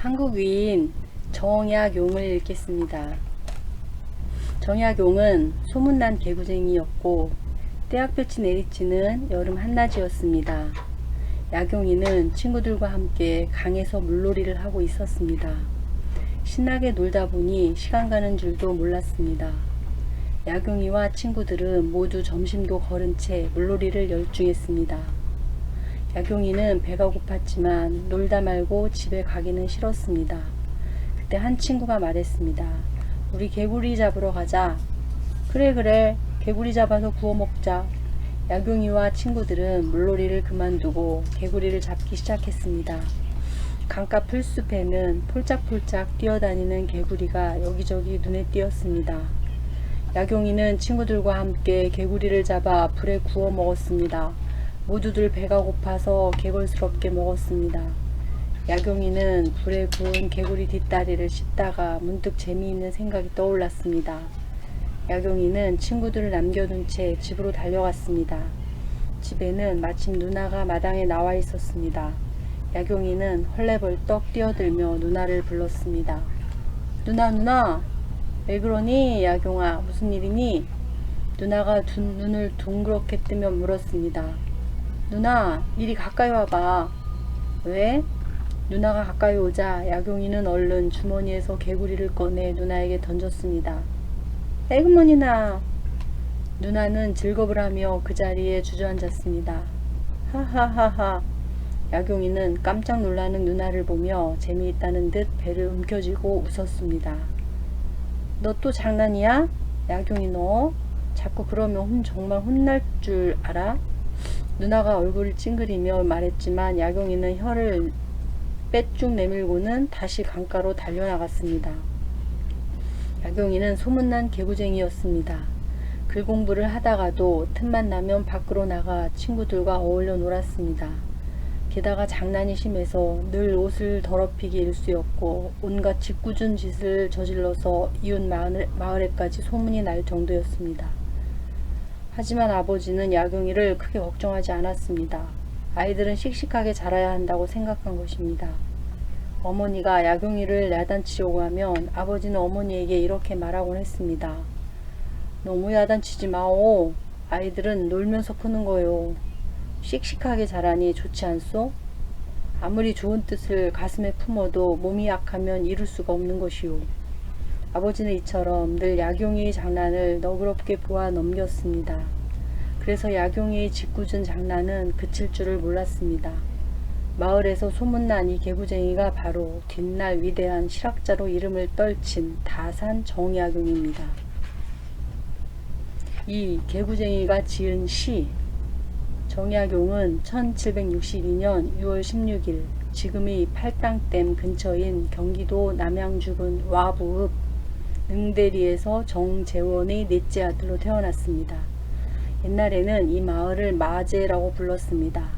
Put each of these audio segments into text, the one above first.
한국인 정약용을 읽겠습니다. 정약용은 소문난 개구쟁이였고 떼약볕이 내리치는 여름 한낮이었습니다. 약용이는 친구들과 함께 강에서 물놀이를 하고 있었습니다. 신나게 놀다 보니 시간 가는 줄도 몰랐습니다. 약용이와 친구들은 모두 점심도 거른 채 물놀이를 열중했습니다. 약용이는 배가 고팠지만 놀다 말고 집에 가기는 싫었습니다. 그때 한 친구가 말했습니다. 우리 개구리 잡으러 가자. 그래, 개구리 잡아서 구워 먹자. 약용이와 친구들은 물놀이를 그만두고 개구리를 잡기 시작했습니다. 강가 풀숲에는 폴짝폴짝 뛰어다니는 개구리가 여기저기 눈에 띄었습니다. 약용이는 친구들과 함께 개구리를 잡아 불에 구워 먹었습니다. 모두들 배가 고파서 개걸스럽게 먹었습니다. 약용이는 불에 구운 개구리 뒷다리를 씹다가 문득 재미있는 생각이 떠올랐습니다. 약용이는 친구들을 남겨둔 채 집으로 달려갔습니다. 집에는 마침 누나가 마당에 나와 있었습니다. 약용이는 헐레벌떡 뛰어들며 누나를 불렀습니다. 누나, 왜 그러니? 약용아, 무슨 일이니? 누나가 눈을 둥그렇게 뜨며 물었습니다. 누나, 이리 가까이 와봐. 왜? 누나가 가까이 오자 약용이는 얼른 주머니에서 개구리를 꺼내 누나에게 던졌습니다. 에그머니나! 누나는 즐겁을 하며 그 자리에 주저앉았습니다. 하하하하. 약용이는 깜짝 놀라는 누나를 보며 재미있다는 듯 배를 움켜쥐고 웃었습니다. 너 또 장난이야? 약용이 너 자꾸 그러면 정말 혼날 줄 알아? 누나가 얼굴을 찡그리며 말했지만 약용이는 혀를 빼쭉 내밀고는 다시 강가로 달려나갔습니다. 약용이는 소문난 개구쟁이였습니다. 글 공부를 하다가도 틈만 나면 밖으로 나가 친구들과 어울려 놀았습니다. 게다가 장난이 심해서 늘 옷을 더럽히기 일쑤였고 온갖 짓궂은 짓을 저질러서 이웃 마을에까지 소문이 날 정도였습니다. 하지만 아버지는 약용이를 크게 걱정하지 않았습니다. 아이들은 씩씩하게 자라야 한다고 생각한 것입니다. 어머니가 약용이를 야단치려고 하면 아버지는 어머니에게 이렇게 말하곤 했습니다. 너무 야단치지 마오. 아이들은 놀면서 크는 거요. 씩씩하게 자라니 좋지 않소? 아무리 좋은 뜻을 가슴에 품어도 몸이 약하면 이룰 수가 없는 것이오. 아버지는 이처럼 늘 약용이의 장난을 너그럽게 보아 넘겼습니다. 그래서 약용이의 짓궂은 장난은 그칠 줄을 몰랐습니다. 마을에서 소문난 이 개구쟁이가 바로 뒷날 위대한 실학자로 이름을 떨친 다산 정약용입니다. 이 개구쟁이가 지은 시 정약용은 1762년 6월 16일 지금의 팔당댐 근처인 경기도 남양주군 와부읍 능대리에서 정재원의 넷째 아들로 태어났습니다. 옛날에는 이 마을을 마제라고 불렀습니다.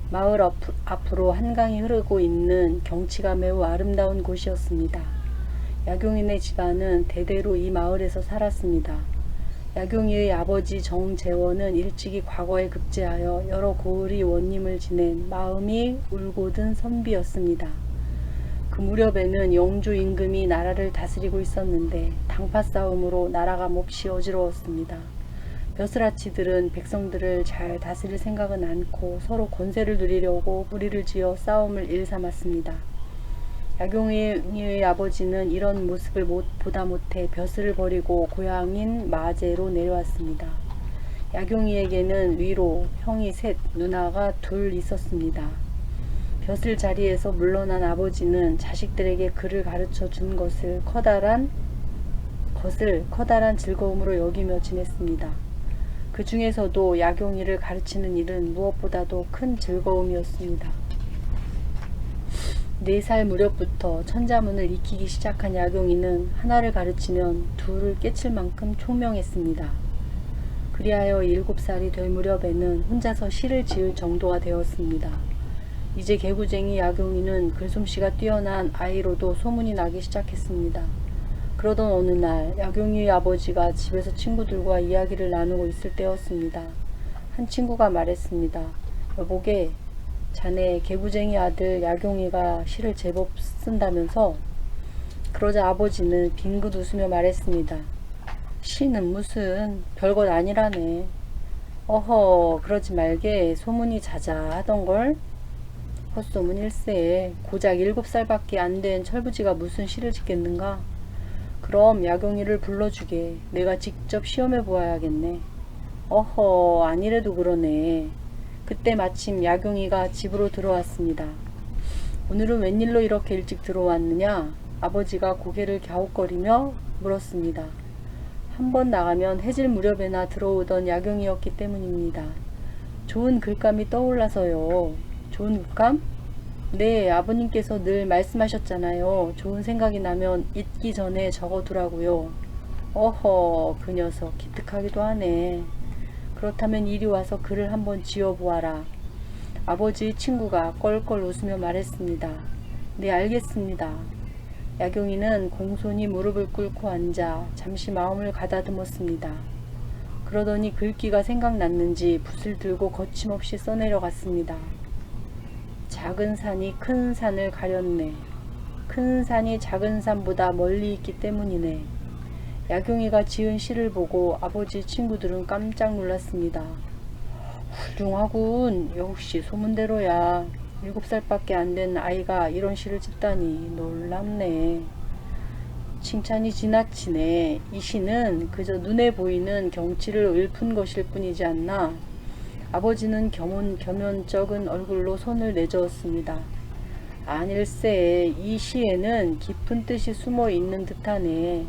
마을 앞으로 한강이 흐르고 있는 경치가 매우 아름다운 곳이었습니다. 약용이네 집안은 대대로 이 마을에서 살았습니다. 약용이의 아버지 정재원은 일찍이 과거에 급제하여 여러 고을이 원님을 지낸 마음이 울고든 선비였습니다. 그 무렵에는 영조 임금이 나라를 다스리고 있었는데 당파 싸움으로 나라가 몹시 어지러웠습니다. 벼슬아치들은 백성들을 잘 다스릴 생각은 않고 서로 권세를 누리려고 무리를 지어 싸움을 일삼았습니다. 약용이의 아버지는 이런 모습을 보다 못해 벼슬을 버리고 고향인 마제로 내려왔습니다. 약용이에게는 위로 형이 셋, 누나가 둘 있었습니다. 벼슬 자리에서 물러난 아버지는 자식들에게 글을 가르쳐 준 것을 커다란 즐거움으로 여기며 지냈습니다. 그 중에서도 약용이를 가르치는 일은 무엇보다도 큰 즐거움이었습니다. 4살 무렵부터 천자문을 익히기 시작한 약용이는 하나를 가르치면 둘을 깨칠 만큼 총명했습니다. 그리하여 7살이 될 무렵에는 혼자서 시를 지을 정도가 되었습니다. 이제 개구쟁이 약용이는 글솜씨가 뛰어난 아이로도 소문이 나기 시작했습니다. 그러던 어느 날 약용이의 아버지가 집에서 친구들과 이야기를 나누고 있을 때였습니다. 한 친구가 말했습니다. 여보게, 자네 개구쟁이 아들 야경이가 시를 제법 쓴다면서? 그러자 아버지는 빙긋 웃으며 말했습니다. 시는 무슨 별것 아니라네. 어허, 그러지 말게. 소문이 자자하던걸. 헛소문일세. 고작 7살밖에 안 된 철부지가 무슨 시를 짓겠는가? 그럼 야경이를 불러주게. 내가 직접 시험해 보아야겠네. 어허, 아니래도 그러네. 그때 마침 야경이가 집으로 들어왔습니다. 오늘은 웬일로 이렇게 일찍 들어왔느냐? 아버지가 고개를 갸웃거리며 물었습니다. 한 번 나가면 해질 무렵에나 들어오던 야경이었기 때문입니다. 좋은 글감이 떠올라서요. 좋은 글감? 네, 아버님께서 늘 말씀하셨잖아요. 좋은 생각이 나면 잊기 전에 적어두라고요. 어허, 그 녀석 기특하기도 하네. 그렇다면 이리 와서 글을 한번 지어보아라. 아버지의 친구가 껄껄 웃으며 말했습니다. 네, 알겠습니다. 야경이는 공손히 무릎을 꿇고 앉아 잠시 마음을 가다듬었습니다. 그러더니 글귀가 생각났는지 붓을 들고 거침없이 써내려갔습니다. 작은 산이 큰 산을 가렸네. 큰 산이 작은 산보다 멀리 있기 때문이네. 야경이가 지은 시를 보고 아버지 친구들은 깜짝 놀랐습니다. 훌륭하군. 역시 소문대로야. 7살밖에 안 된 아이가 이런 시를 짓다니 놀랍네. 칭찬이 지나치네. 이 시는 그저 눈에 보이는 경치를 읊은 것일 뿐이지 않나. 아버지는 겸연쩍은 얼굴로 손을 내저었습니다. 아닐세. 이 시에는 깊은 뜻이 숨어 있는 듯하네.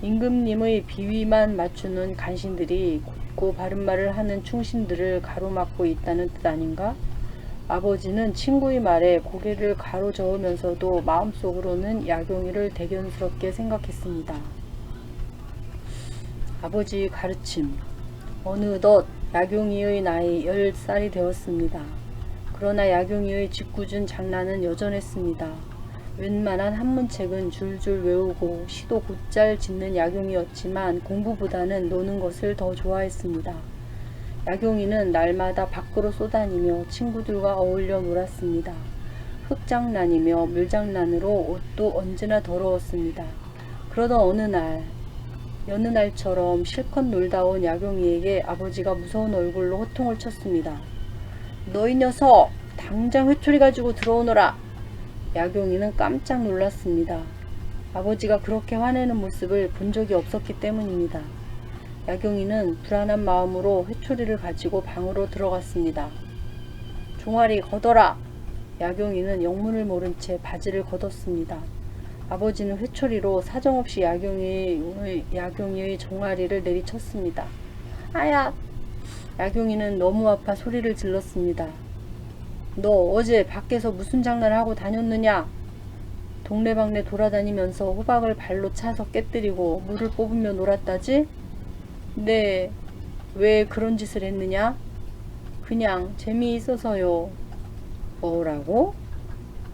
임금님의 비위만 맞추는 간신들이 곧고 바른 말을 하는 충신들을 가로막고 있다는 뜻 아닌가? 아버지는 친구의 말에 고개를 가로저으면서도 마음속으로는 야경이를 대견스럽게 생각했습니다. 아버지의 가르침. 어느덧 야경이의 나이 10살이 되었습니다. 그러나 야경이의 짓궂은 장난은 여전했습니다. 웬만한 한문책은 줄줄 외우고 시도 곧잘 짓는 야경이었지만 공부보다는 노는 것을 더 좋아했습니다. 야경이는 날마다 밖으로 쏘다니며 친구들과 어울려 놀았습니다. 흙장난이며 물장난으로 옷도 언제나 더러웠습니다. 그러던 어느 날, 여느 날처럼 실컷 놀다 온 야경이에게 아버지가 무서운 얼굴로 호통을 쳤습니다. 너희 녀석! 당장 회초리 가지고 들어오너라! 야경이는 깜짝 놀랐습니다. 아버지가 그렇게 화내는 모습을 본 적이 없었기 때문입니다. 야경이는 불안한 마음으로 회초리를 가지고 방으로 들어갔습니다. 종아리 걷어라! 야경이는 영문을 모른 채 바지를 걷었습니다. 아버지는 회초리로 사정없이 야경이의 종아리를 내리쳤습니다. 아야! 야경이는 너무 아파 소리를 질렀습니다. 너 어제 밖에서 무슨 장난을 하고 다녔느냐? 동네방네 돌아다니면서 호박을 발로 차서 깨뜨리고 물을 뽑으며 놀았다지? 네, 왜 그런 짓을 했느냐? 그냥 재미있어서요. 뭐라고?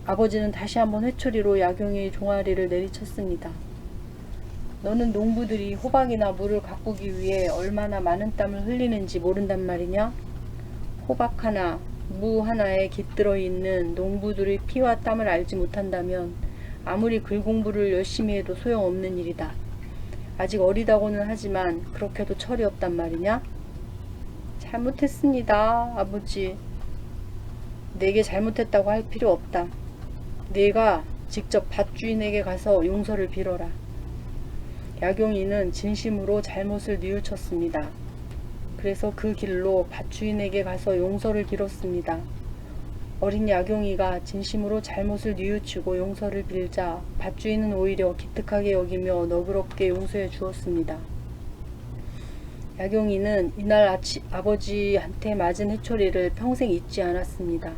아버지는 다시 한번 회초리로 야경이의 종아리를 내리쳤습니다. 너는 농부들이 호박이나 물을 가꾸기 위해 얼마나 많은 땀을 흘리는지 모른단 말이냐? 호박 하나, 무 하나에 깃들어 있는 농부들의 피와 땀을 알지 못한다면 아무리 글 공부를 열심히 해도 소용없는 일이다. 아직 어리다고는 하지만 그렇게도 철이 없단 말이냐? 잘못했습니다, 아버지. 내게 잘못했다고 할 필요 없다. 내가 직접 밭주인에게 가서 용서를 빌어라. 야경이는 진심으로 잘못을 뉘우쳤습니다. 그래서 그 길로 밭주인에게 가서 용서를 빌었습니다. 어린 야경이가 진심으로 잘못을 뉘우치고 용서를 빌자 밭주인은 오히려 기특하게 여기며 너그럽게 용서해 주었습니다. 야경이는 이날 아버지한테 맞은 회초리를 평생 잊지 않았습니다.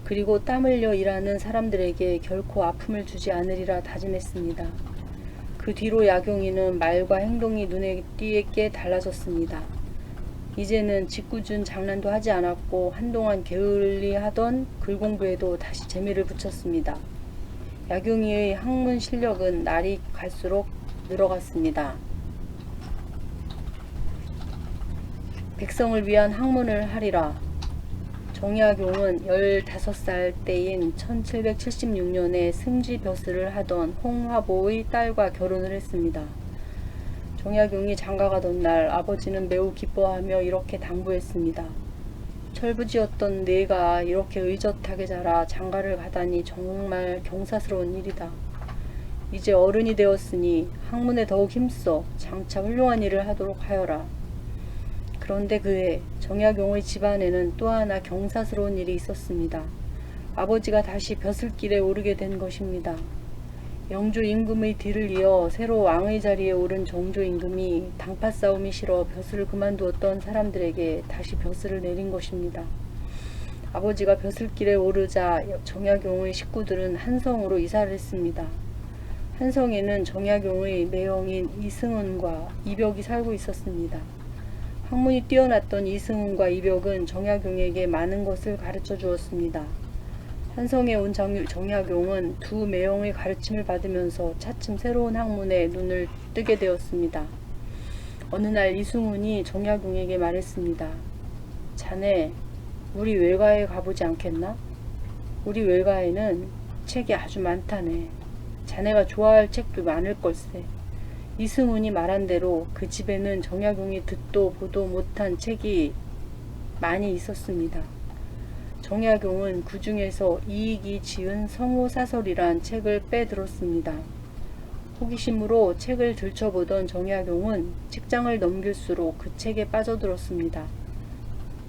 그리고 땀 흘려 일하는 사람들에게 결코 아픔을 주지 않으리라 다짐했습니다. 그 뒤로 야경이는 말과 행동이 눈에 띄게 달라졌습니다. 이제는 짓궂은 장난도 하지 않았고 한동안 게을리하던 글공부에도 다시 재미를 붙였습니다. 야경이의 학문 실력은 날이 갈수록 늘어갔습니다. 백성을 위한 학문을 하리라. 정약용은 15살 때인 1776년에 승지 벼슬을 하던 홍화보의 딸과 결혼을 했습니다. 정약용이 장가가던 날 아버지는 매우 기뻐하며 이렇게 당부했습니다. 철부지였던 내가 이렇게 의젓하게 자라 장가를 가다니 정말 경사스러운 일이다. 이제 어른이 되었으니 학문에 더욱 힘써 장차 훌륭한 일을 하도록 하여라. 그런데 그해 정약용의 집안에는 또 하나 경사스러운 일이 있었습니다. 아버지가 다시 벼슬길에 오르게 된 것입니다. 영조 임금의 뒤를 이어 새로 왕의 자리에 오른 정조 임금이 당파 싸움이 싫어 벼슬을 그만두었던 사람들에게 다시 벼슬을 내린 것입니다. 아버지가 벼슬길에 오르자 정약용의 식구들은 한성으로 이사를 했습니다. 한성에는 정약용의 매형인 이승훈과 이벽이 살고 있었습니다. 학문이 뛰어났던 이승훈과 이벽은 정약용에게 많은 것을 가르쳐 주었습니다. 한성에 온 정약용은 두 매형의 가르침을 받으면서 차츰 새로운 학문에 눈을 뜨게 되었습니다. 어느 날 이승훈이 정약용에게 말했습니다. 자네, 우리 외가에 가보지 않겠나? 우리 외가에는 책이 아주 많다네. 자네가 좋아할 책도 많을 걸세. 이승훈이 말한 대로 그 집에는 정약용이 듣도 보도 못한 책이 많이 있었습니다. 정약용은 그 중에서 이익이 지은 성호사설이란 책을 빼들었습니다. 호기심으로 책을 들춰보던 정약용은 책장을 넘길수록 그 책에 빠져들었습니다.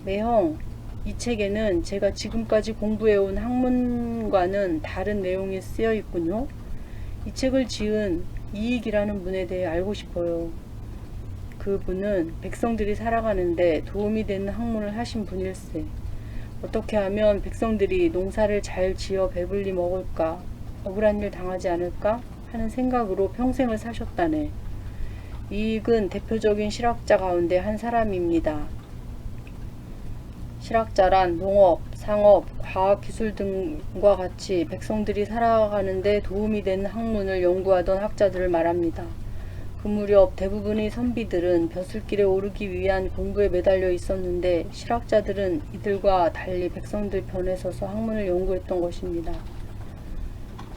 매형, 이 책에는 제가 지금까지 공부해온 학문과는 다른 내용이 쓰여 있군요. 이 책을 지은 이익이라는 분에 대해 알고 싶어요. 그분은 백성들이 살아가는데 도움이 되는 학문을 하신 분일세. 어떻게 하면 백성들이 농사를 잘 지어 배불리 먹을까, 억울한 일 당하지 않을까 하는 생각으로 평생을 사셨다네. 이익은 대표적인 실학자 가운데 한 사람입니다. 실학자란 농업, 상업, 과학기술 등과 같이 백성들이 살아가는데 도움이 되는 학문을 연구하던 학자들을 말합니다. 그 무렵 대부분의 선비들은 벼슬길에 오르기 위한 공부에 매달려 있었는데 실학자들은 이들과 달리 백성들 편에 서서 학문을 연구했던 것입니다.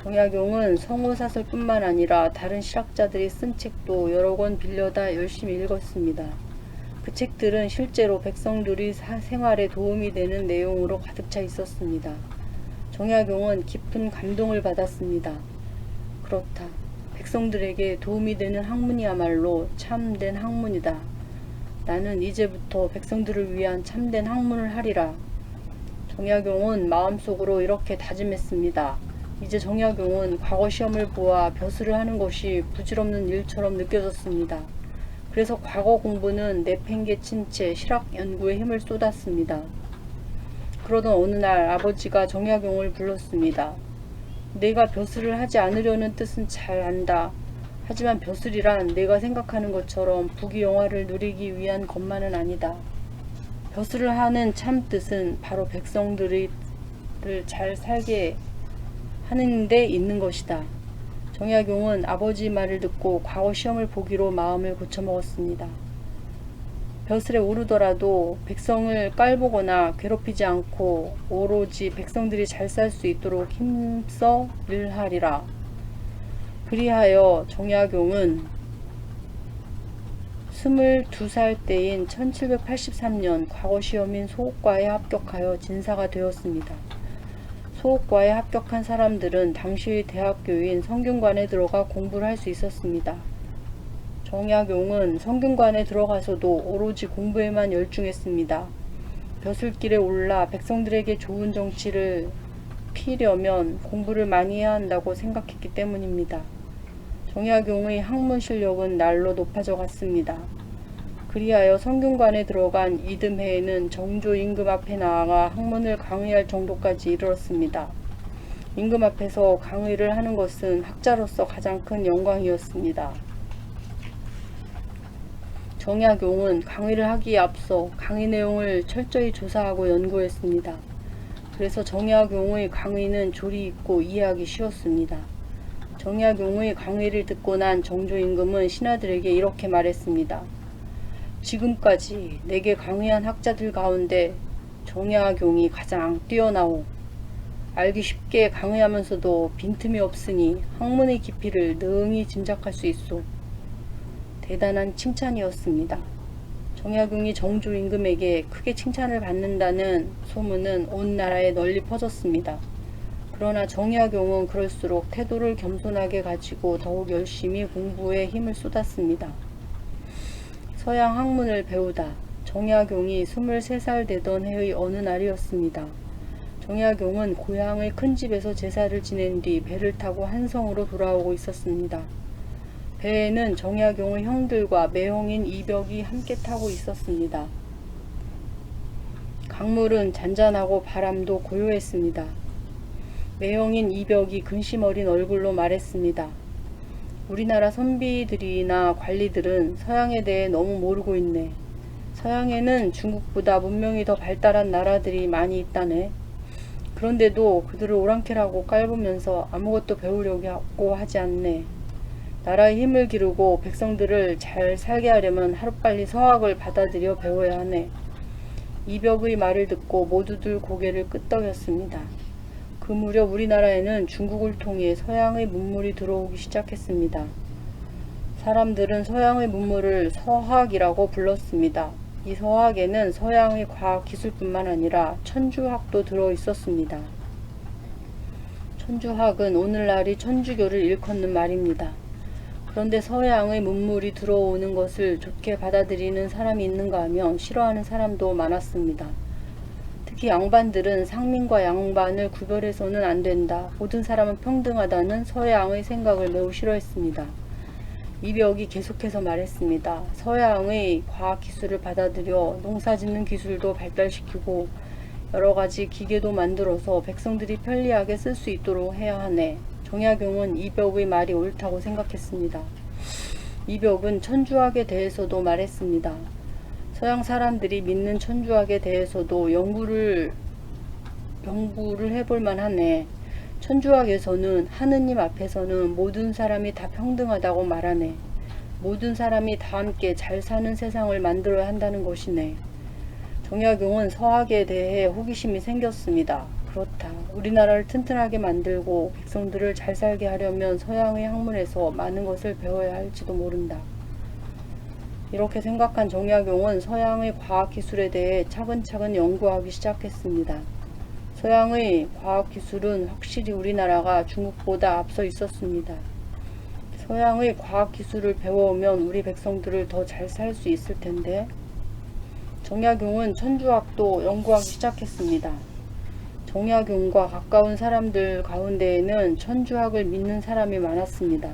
정약용은 성호사설뿐만 아니라 다른 실학자들이 쓴 책도 여러 권 빌려다 열심히 읽었습니다. 그 책들은 실제로 백성들이 생활에 도움이 되는 내용으로 가득 차 있었습니다. 정약용은 깊은 감동을 받았습니다. 그렇다. 백성들에게 도움이 되는 학문이야말로 참된 학문이다. 나는 이제부터 백성들을 위한 참된 학문을 하리라. 정약용은 마음속으로 이렇게 다짐했습니다. 이제 정약용은 과거 시험을 보아 벼슬을 하는 것이 부질없는 일처럼 느껴졌습니다. 그래서 과거 공부는 내팽개친 채 실학 연구에 힘을 쏟았습니다. 그러던 어느 날 아버지가 정약용을 불렀습니다. 내가 벼슬을 하지 않으려는 뜻은 잘 안다. 하지만 벼슬이란 내가 생각하는 것처럼 부귀영화를 누리기 위한 것만은 아니다. 벼슬을 하는 참 뜻은 바로 백성들을 잘 살게 하는 데 있는 것이다. 정약용은 아버지 말을 듣고 과거 시험을 보기로 마음을 고쳐먹었습니다. 벼슬에 오르더라도 백성을 깔보거나 괴롭히지 않고 오로지 백성들이 잘 살 수 있도록 힘써 일하리라. 그리하여 정약용은 22살 때인 1783년 과거 시험인 소옥과에 합격하여 진사가 되었습니다. 소옥과에 합격한 사람들은 당시의 대학교인 성균관에 들어가 공부를 할 수 있었습니다. 정약용은 성균관에 들어가서도 오로지 공부에만 열중했습니다. 벼슬길에 올라 백성들에게 좋은 정치를 피려면 공부를 많이 해야 한다고 생각했기 때문입니다. 정약용의 학문 실력은 날로 높아져 갔습니다. 그리하여 성균관에 들어간 이듬해에는 정조 임금 앞에 나아가 학문을 강의할 정도까지 이르렀습니다. 임금 앞에서 강의를 하는 것은 학자로서 가장 큰 영광이었습니다. 정약용은 강의를 하기에 앞서 강의 내용을 철저히 조사하고 연구했습니다. 그래서 정약용의 강의는 조리 있고 이해하기 쉬웠습니다. 정약용의 강의를 듣고 난 정조 임금은 신하들에게 이렇게 말했습니다. 지금까지 내게 강의한 학자들 가운데 정약용이 가장 뛰어나오. 알기 쉽게 강의하면서도 빈틈이 없으니 학문의 깊이를 능히 짐작할 수 있소. 대단한 칭찬이었습니다. 정약용이 정조 임금에게 크게 칭찬을 받는다는 소문은 온 나라에 널리 퍼졌습니다. 그러나 정약용은 그럴수록 태도를 겸손하게 가지고 더욱 열심히 공부에 힘을 쏟았습니다. 서양 학문을 배우다 정약용이 23살 되던 해의 어느 날이었습니다. 정약용은 고향의 큰 집에서 제사를 지낸 뒤 배를 타고 한성으로 돌아오고 있었습니다. 배에는 정약용의 형들과 매형인 이벽이 함께 타고 있었습니다. 강물은 잔잔하고 바람도 고요했습니다. 매형인 이벽이 근심 어린 얼굴로 말했습니다. 우리나라 선비들이나 관리들은 서양에 대해 너무 모르고 있네. 서양에는 중국보다 문명이 더 발달한 나라들이 많이 있다네. 그런데도 그들을 오랑캐라고 깔보면서 아무것도 배우려고 하지 않네. 나라의 힘을 기르고 백성들을 잘 살게 하려면 하루빨리 서학을 받아들여 배워야 하네. 이벽의 말을 듣고 모두들 고개를 끄덕였습니다. 그 무렵 우리나라에는 중국을 통해 서양의 문물이 들어오기 시작했습니다. 사람들은 서양의 문물을 서학이라고 불렀습니다. 이 서학에는 서양의 과학 기술뿐만 아니라 천주학도 들어 있었습니다. 천주학은 오늘날의 천주교를 일컫는 말입니다. 그런데 서양의 문물이 들어오는 것을 좋게 받아들이는 사람이 있는가 하면 싫어하는 사람도 많았습니다. 특히 양반들은 상민과 양반을 구별해서는 안 된다. 모든 사람은 평등하다는 서양의 생각을 매우 싫어했습니다. 이벽이 계속해서 말했습니다. 서양의 과학기술을 받아들여 농사짓는 기술도 발달시키고 여러가지 기계도 만들어서 백성들이 편리하게 쓸 수 있도록 해야 하네. 정약용은 이벽의 말이 옳다고 생각했습니다. 이벽은 천주학에 대해서도 말했습니다. 서양 사람들이 믿는 천주학에 대해서도 연구를 해볼 만하네. 천주학에서는 하느님 앞에서는 모든 사람이 다 평등하다고 말하네. 모든 사람이 다 함께 잘 사는 세상을 만들어야 한다는 것이네. 정약용은 서학에 대해 호기심이 생겼습니다. 그렇다. 우리나라를 튼튼하게 만들고 백성들을 잘 살게 하려면 서양의 학문에서 많은 것을 배워야 할지도 모른다. 이렇게 생각한 정약용은 서양의 과학기술에 대해 차근차근 연구하기 시작했습니다. 서양의 과학기술은 확실히 우리나라가 중국보다 앞서 있었습니다. 서양의 과학기술을 배워오면 우리 백성들을 더 잘 살 수 있을 텐데. 정약용은 천주학도 연구하기 시작했습니다. 정약용과 가까운 사람들 가운데에는 천주학을 믿는 사람이 많았습니다.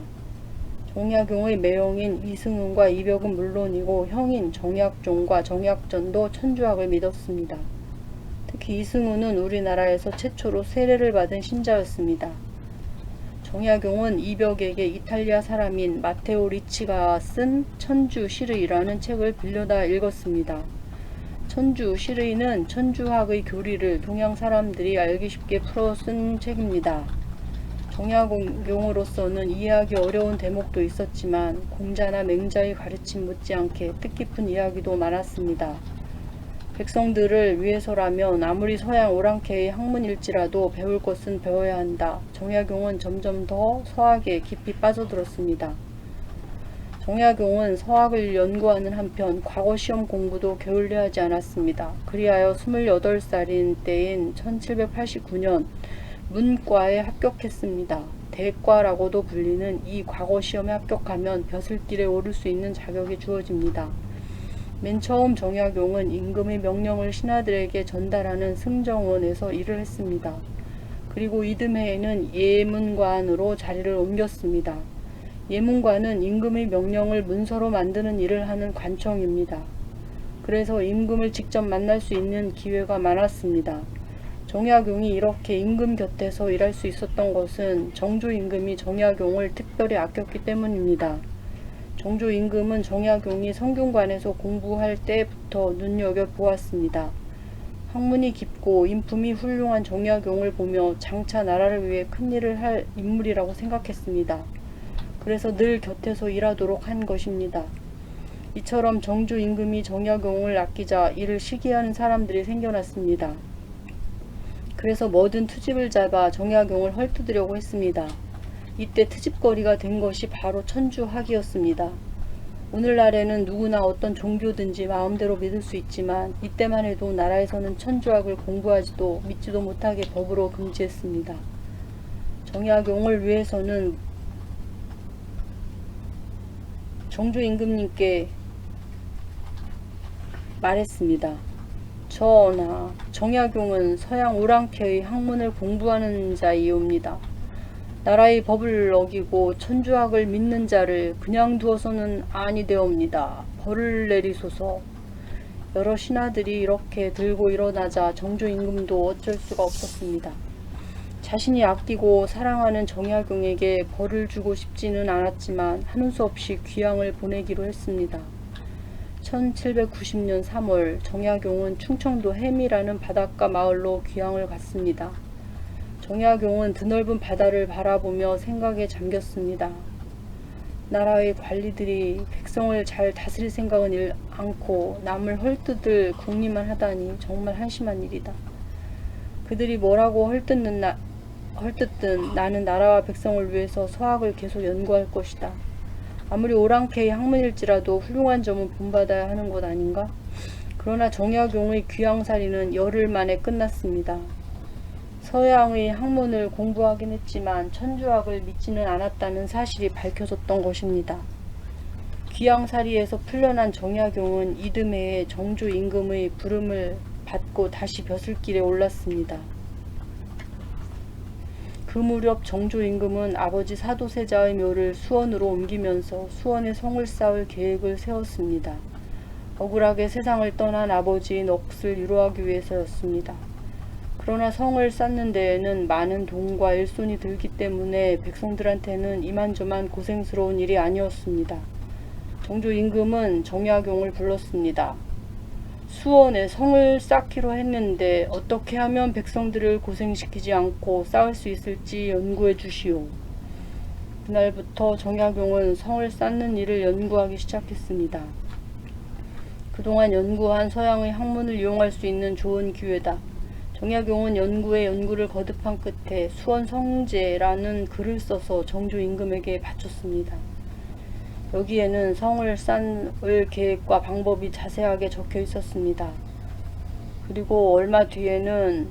정약용의 매형인 이승훈과 이벽은 물론이고 형인 정약종과 정약전도 천주학을 믿었습니다. 특히 이승훈은 우리나라에서 최초로 세례를 받은 신자였습니다. 정약용은 이벽에게 이탈리아 사람인 마테오 리치가 쓴 천주 시르이라는 책을 빌려다 읽었습니다. 천주 시르이는 천주학의 교리를 동양 사람들이 알기 쉽게 풀어 쓴 책입니다. 정약용으로서는 이해하기 어려운 대목도 있었지만 공자나 맹자의 가르침 못지않게 뜻깊은 이야기도 많았습니다. 백성들을 위해서라면 아무리 서양 오랑캐의 학문일지라도 배울 것은 배워야 한다. 정약용은 점점 더 서학에 깊이 빠져들었습니다. 정약용은 서학을 연구하는 한편 과거 시험 공부도 게을리하지 않았습니다. 그리하여 28살인 때인 1789년 문과에 합격했습니다. 대과라고도 불리는 이 과거 시험에 합격하면 벼슬길에 오를 수 있는 자격이 주어집니다. 맨 처음 정약용은 임금의 명령을 신하들에게 전달하는 승정원에서 일을 했습니다. 그리고 이듬해에는 예문관으로 자리를 옮겼습니다. 예문관은 임금의 명령을 문서로 만드는 일을 하는 관청입니다. 그래서 임금을 직접 만날 수 있는 기회가 많았습니다. 정약용이 이렇게 임금 곁에서 일할 수 있었던 것은 정조 임금이 정약용을 특별히 아꼈기 때문입니다. 정조 임금은 정약용이 성균관에서 공부할 때부터 눈여겨보았습니다. 학문이 깊고 인품이 훌륭한 정약용을 보며 장차 나라를 위해 큰일을 할 인물이라고 생각했습니다. 그래서 늘 곁에서 일하도록 한 것입니다. 이처럼 정조 임금이 정약용을 아끼자 이를 시기하는 사람들이 생겨났습니다. 그래서 뭐든 투집을 잡아 정약용을 헐뜯으려고 했습니다. 이때 트집거리가 된 것이 바로 천주학이었습니다. 오늘날에는 누구나 어떤 종교든지 마음대로 믿을 수 있지만 이때만 해도 나라에서는 천주학을 공부하지도 믿지도 못하게 법으로 금지했습니다. 정약용을 위해서는 정조 임금님께 말했습니다. 전하, 정약용은 서양 오랑캐의 학문을 공부하는 자이옵니다. 나라의 법을 어기고 천주학을 믿는 자를 그냥 두어서는 아니 되옵니다. 벌을 내리소서. 여러 신하들이 이렇게 들고 일어나자 정조 임금도 어쩔 수가 없었습니다. 자신이 아끼고 사랑하는 정약용에게 벌을 주고 싶지는 않았지만 하는 수 없이 귀양을 보내기로 했습니다. 1790년 3월 정약용은 충청도 해미라는 바닷가 마을로 귀양을 갔습니다. 정약용은 드넓은 바다를 바라보며 생각에 잠겼습니다. 나라의 관리들이 백성을 잘 다스릴 생각은 않고 남을 헐뜯을 궁리만 하다니 정말 한심한 일이다. 그들이 뭐라고 헐뜯든 나는 나라와 백성을 위해서 서학을 계속 연구할 것이다. 아무리 오랑캐의 학문일지라도 훌륭한 점은 본받아야 하는 것 아닌가? 그러나 정약용의 귀양살이는 열흘 만에 끝났습니다. 서양의 학문을 공부하긴 했지만 천주학을 믿지는 않았다는 사실이 밝혀졌던 것입니다. 귀양살이에서 풀려난 정약용은 이듬해에 정조 임금의 부름을 받고 다시 벼슬길에 올랐습니다. 그 무렵 정조 임금은 아버지 사도세자의 묘를 수원으로 옮기면서 수원에 성을 쌓을 계획을 세웠습니다. 억울하게 세상을 떠난 아버지의 넋을 위로하기 위해서였습니다. 그러나 성을 쌓는 데에는 많은 돈과 일손이 들기 때문에 백성들한테는 이만저만 고생스러운 일이 아니었습니다. 정조 임금은 정약용을 불렀습니다. 수원에 성을 쌓기로 했는데 어떻게 하면 백성들을 고생시키지 않고 쌓을 수 있을지 연구해 주시오. 그날부터 정약용은 성을 쌓는 일을 연구하기 시작했습니다. 그동안 연구한 서양의 학문을 이용할 수 있는 좋은 기회다. 정약용은 연구에 연구를 거듭한 끝에 수원 성제라는 글을 써서 정조 임금에게 바쳤습니다. 여기에는 성을 쌓을 계획과 방법이 자세하게 적혀 있었습니다. 그리고 얼마 뒤에는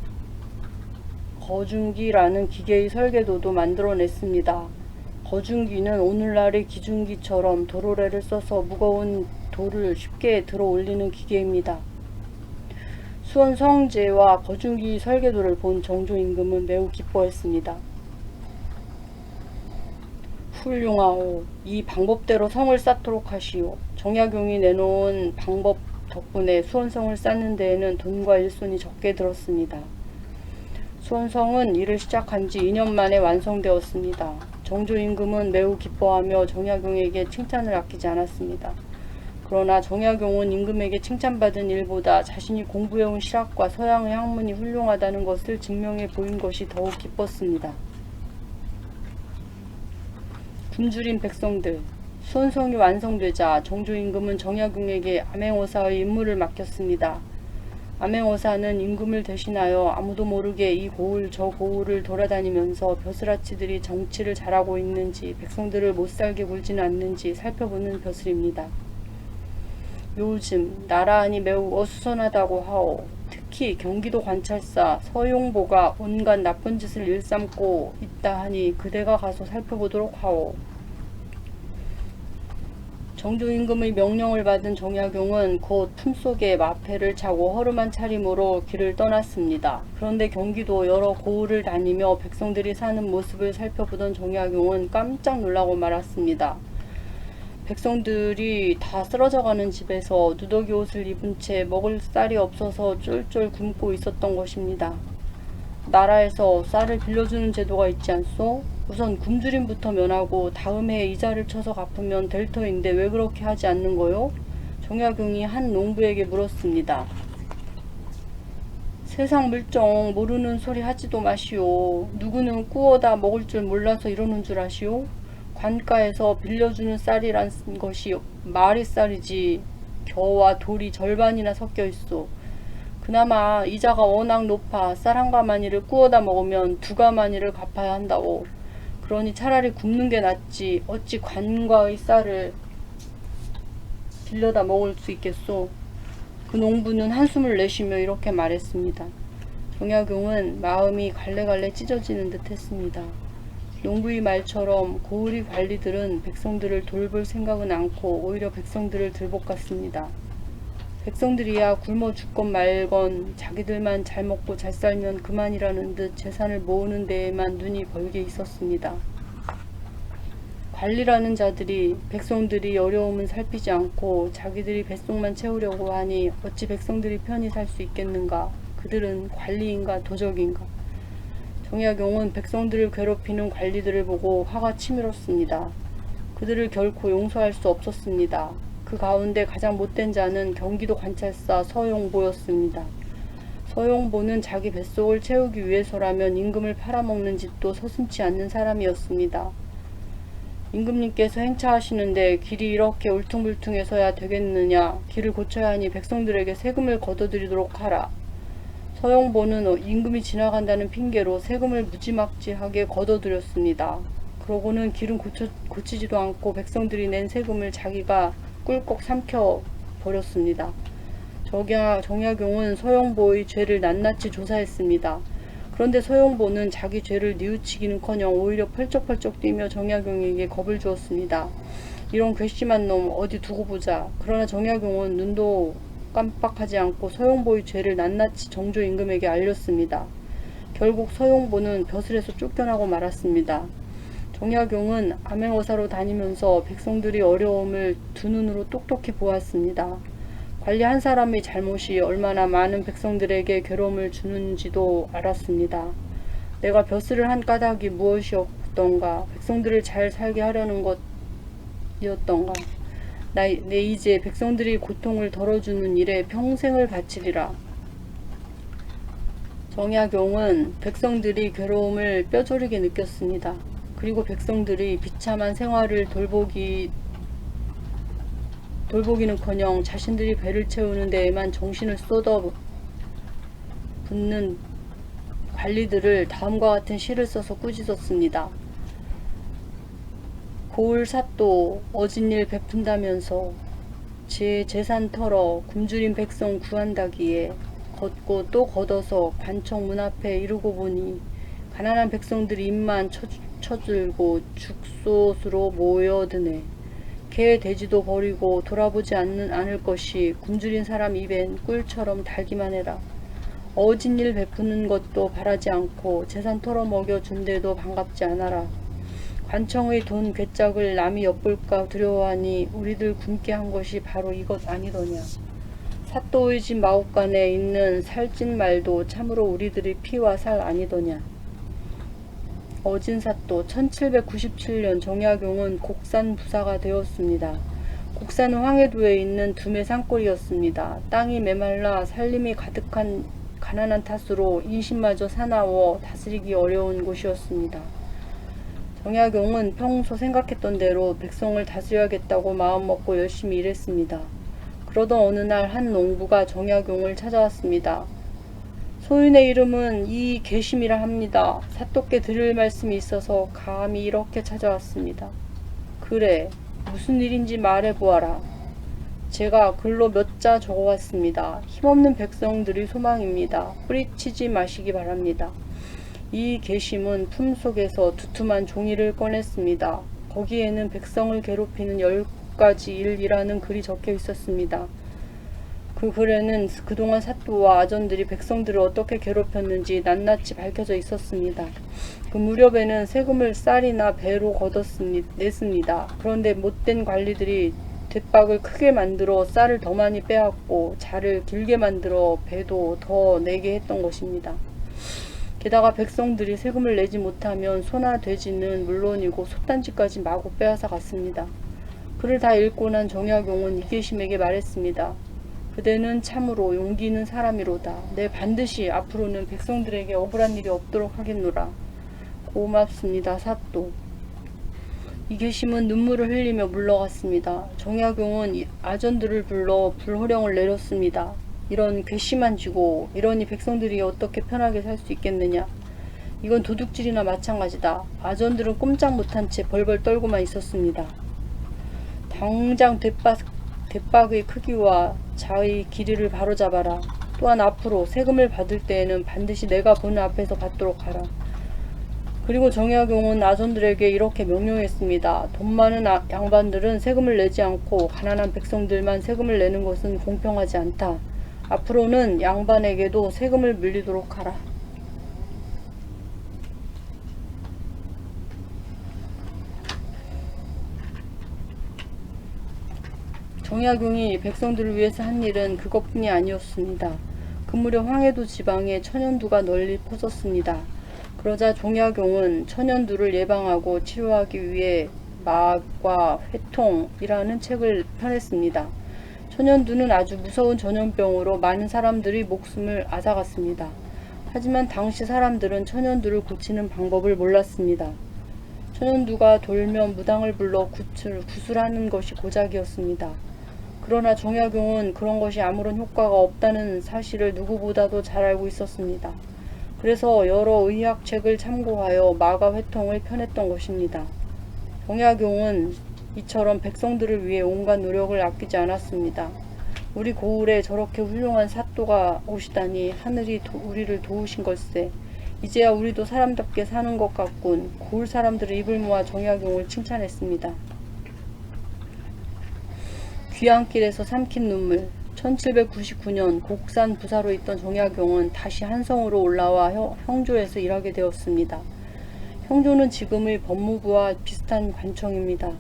거중기라는 기계의 설계도도 만들어냈습니다. 거중기는 오늘날의 기중기처럼 도로래를 써서 무거운 돌을 쉽게 들어 올리는 기계입니다. 수원 성제와 거중기 설계도를 본 정조 임금은 매우 기뻐했습니다. 훌륭하오. 이 방법대로 성을 쌓도록 하시오. 정약용이 내놓은 방법 덕분에 수원성을 쌓는 데에는 돈과 일손이 적게 들었습니다. 수원성은 일을 시작한 지 2년 만에 완성되었습니다. 정조 임금은 매우 기뻐하며 정약용에게 칭찬을 아끼지 않았습니다. 그러나 정약용은 임금에게 칭찬받은 일보다 자신이 공부해온 실학과 서양의 학문이 훌륭하다는 것을 증명해 보인 것이 더욱 기뻤습니다. 굶주린 백성들. 수원성이 완성되자 정조 임금은 정약용에게 암행어사의 임무를 맡겼습니다. 암행어사는 임금을 대신하여 아무도 모르게 이 고을 저 고을을 돌아다니면서 벼슬아치들이 정치를 잘하고 있는지 백성들을 못살게 굴지는 않는지 살펴보는 벼슬입니다. 요즘 나라안이 매우 어수선하다고 하오. 특히 경기도 관찰사 서용보가 온갖 나쁜 짓을 일삼고 있다 하니 그대가 가서 살펴보도록 하오. 정조 임금의 명령을 받은 정약용은 곧 품속에 마패를 차고 허름한 차림으로 길을 떠났습니다. 그런데 경기도 여러 고을을 다니며 백성들이 사는 모습을 살펴보던 정약용은 깜짝 놀라고 말았습니다. 백성들이 다 쓰러져가는 집에서 누더기 옷을 입은 채 먹을 쌀이 없어서 쫄쫄 굶고 있었던 것입니다. 나라에서 쌀을 빌려주는 제도가 있지 않소? 우선 굶주림부터 면하고 다음 해에 이자를 쳐서 갚으면 될 터인데 왜 그렇게 하지 않는 거요? 정약용이 한 농부에게 물었습니다. 세상 물정 모르는 소리 하지도 마시오. 누구는 꾸어다 먹을 줄 몰라서 이러는 줄 아시오? 관가에서 빌려주는 쌀이란 것이 말이 쌀이지 겨와 돌이 절반이나 섞여 있어. 그나마 이자가 워낙 높아 쌀 한 가마니를 구워다 먹으면 두 가마니를 갚아야 한다오. 그러니 차라리 굽는 게 낫지 어찌 관과의 쌀을 빌려다 먹을 수 있겠소. 그 농부는 한숨을 내쉬며 이렇게 말했습니다. 정약용은 마음이 갈래갈래 찢어지는 듯 했습니다. 농부의 말처럼 고을의 관리들은 백성들을 돌볼 생각은 않고 오히려 백성들을 들볶았습니다. 백성들이야 굶어 죽건 말건 자기들만 잘 먹고 잘 살면 그만이라는 듯 재산을 모으는 데에만 눈이 벌게 있었습니다. 관리라는 자들이 백성들이 어려움은 살피지 않고 자기들이 뱃속만 채우려고 하니 어찌 백성들이 편히 살 수 있겠는가. 그들은 관리인가 도적인가. 정약용은 백성들을 괴롭히는 관리들을 보고 화가 치밀었습니다. 그들을 결코 용서할 수 없었습니다. 그 가운데 가장 못된 자는 경기도 관찰사 서용보였습니다. 서용보는 자기 뱃속을 채우기 위해서라면 임금을 팔아먹는 짓도 서슴지 않는 사람이었습니다. 임금님께서 행차하시는데 길이 이렇게 울퉁불퉁해서야 되겠느냐. 길을 고쳐야 하니 백성들에게 세금을 걷어들이도록 하라. 서용보는 임금이 지나간다는 핑계로 세금을 무지막지하게 걷어들였습니다. 그러고는 길은 고치지도 않고 백성들이 낸 세금을 자기가 꿀꺽 삼켜 버렸습니다. 정약용은 서용보의 죄를 낱낱이 조사했습니다. 그런데 서용보는 자기 죄를 뉘우치기는커녕 오히려 펄쩍펄쩍 뛰며 정약용에게 겁을 주었습니다. 이런 괘씸한 놈 어디 두고 보자. 그러나 정약용은 눈도 깜빡하지 않고 서용보의 죄를 낱낱이 정조 임금에게 알렸습니다. 결국 서용보는 벼슬에서 쫓겨나고 말았습니다. 정약용은 암행어사로 다니면서 백성들이 어려움을 두 눈으로 똑똑히 보았습니다. 관리 한 사람의 잘못이 얼마나 많은 백성들에게 괴로움을 주는지도 알았습니다. 내가 벼슬을 한 까닭이 무엇이었던가. 백성들을 잘 살게 하려는 것이었던가. 내 이제 백성들이 고통을 덜어주는 일에 평생을 바치리라. 정약용은 백성들이 괴로움을 뼈저리게 느꼈습니다. 그리고 백성들이 비참한 생활을 돌보기는커녕 자신들이 배를 채우는 데에만 정신을 쏟아붓는 관리들을 다음과 같은 시를 써서 꾸짖었습니다. 고을 삿도 어진일 베푼다면서 제 재산 털어 굶주린 백성 구한다기에 걷고 또 걷어서 관청 문 앞에 이르고 보니 가난한 백성들이 입만 쳐들고 죽솥으로 모여드네. 개 돼지도 버리고 돌아보지 않을 것이 굶주린 사람 입엔 꿀처럼 달기만 해라. 어진일 베푸는 것도 바라지 않고 재산 털어 먹여준데도 반갑지 않아라. 관청의 돈 괴짝을 남이 엿볼까 두려워하니 우리들 굶게 한 것이 바로 이것 아니더냐. 삿도의 집 마옥간에 있는 살찐 말도 참으로 우리들의 피와 살 아니더냐. 어진삿도 1797년 정약용은 곡산 부사가 되었습니다. 곡산은 황해도에 있는 두메 산골이었습니다. 땅이 메말라 살림이 가득한 가난한 탓으로 인심마저 사나워 다스리기 어려운 곳이었습니다. 정약용은 평소 생각했던 대로 백성을 다스려야겠다고 마음먹고 열심히 일했습니다. 그러던 어느 날 한 농부가 정약용을 찾아왔습니다. 소인의 이름은 이계심이라 합니다. 사또께 드릴 말씀이 있어서 감히 이렇게 찾아왔습니다. 그래, 무슨 일인지 말해보아라. 제가 글로 몇 자 적어왔습니다. 힘없는 백성들의 소망입니다. 뿌리치지 마시기 바랍니다. 이 계심은 품속에서 두툼한 종이를 꺼냈습니다. 거기에는 백성을 괴롭히는 10가지 일이라는 글이 적혀 있었습니다. 그 글에는 그동안 사또와 아전들이 백성들을 어떻게 괴롭혔는지 낱낱이 밝혀져 있었습니다. 그 무렵에는 세금을 쌀이나 배로 냈습니다. 그런데 못된 관리들이 뒷박을 크게 만들어 쌀을 더 많이 빼앗고 자를 길게 만들어 배도 더 내게 했던 것입니다. 게다가 백성들이 세금을 내지 못하면 소나 돼지는 물론이고 솥단지까지 마구 빼앗아 갔습니다. 글을 다 읽고 난 정약용은 이계심에게 말했습니다. 그대는 참으로 용기 있는 사람이로다. 내 반드시 앞으로는 백성들에게 억울한 일이 없도록 하겠노라. 고맙습니다, 사또. 이 괘씸은 눈물을 흘리며 물러갔습니다. 정약용은 아전들을 불러 불호령을 내렸습니다. 이런 괘씸한 지고 이러니 백성들이 어떻게 편하게 살 수 있겠느냐. 이건 도둑질이나 마찬가지다. 아전들은 꼼짝 못한 채 벌벌 떨고만 있었습니다. 당장 대박의 크기와 자의 길이를 바로잡아라. 또한 앞으로 세금을 받을 때에는 반드시 내가 보는 앞에서 받도록 하라. 그리고 정약용은 아전들에게 이렇게 명령했습니다. 돈 많은 양반들은 세금을 내지 않고 가난한 백성들만 세금을 내는 것은 공평하지 않다. 앞으로는 양반에게도 세금을 물리도록 하라. 정약용이 백성들을 위해서 한 일은 그것뿐이 아니었습니다. 그 무렵 황해도 지방에 천연두가 널리 퍼졌습니다. 그러자 정약용은 천연두를 예방하고 치료하기 위해 마과 회통이라는 책을 펴냈습니다. 천연두는 아주 무서운 전염병으로 많은 사람들이 목숨을 앗아갔습니다. 하지만 당시 사람들은 천연두를 고치는 방법을 몰랐습니다. 천연두가 돌면 무당을 불러 구술하는 것이 고작이었습니다. 그러나 정약용은 그런 것이 아무런 효과가 없다는 사실을 누구보다도 잘 알고 있었습니다. 그래서 여러 의학책을 참고하여 마가 회통을 펴냈던 것입니다. 정약용은 이처럼 백성들을 위해 온갖 노력을 아끼지 않았습니다. 우리 고을에 저렇게 훌륭한 사또가 오시다니 하늘이 우리를 도우신 걸세. 이제야 우리도 사람답게 사는 것 같군. 고을 사람들은 입을 모아 정약용을 칭찬했습니다. 귀향길에서 삼킨 눈물. 1799년 곡산 부사로 있던 정약용은 다시 한성으로 올라와 형조에서 일하게 되었습니다. 형조는 지금의 법무부와 비슷한 관청입니다.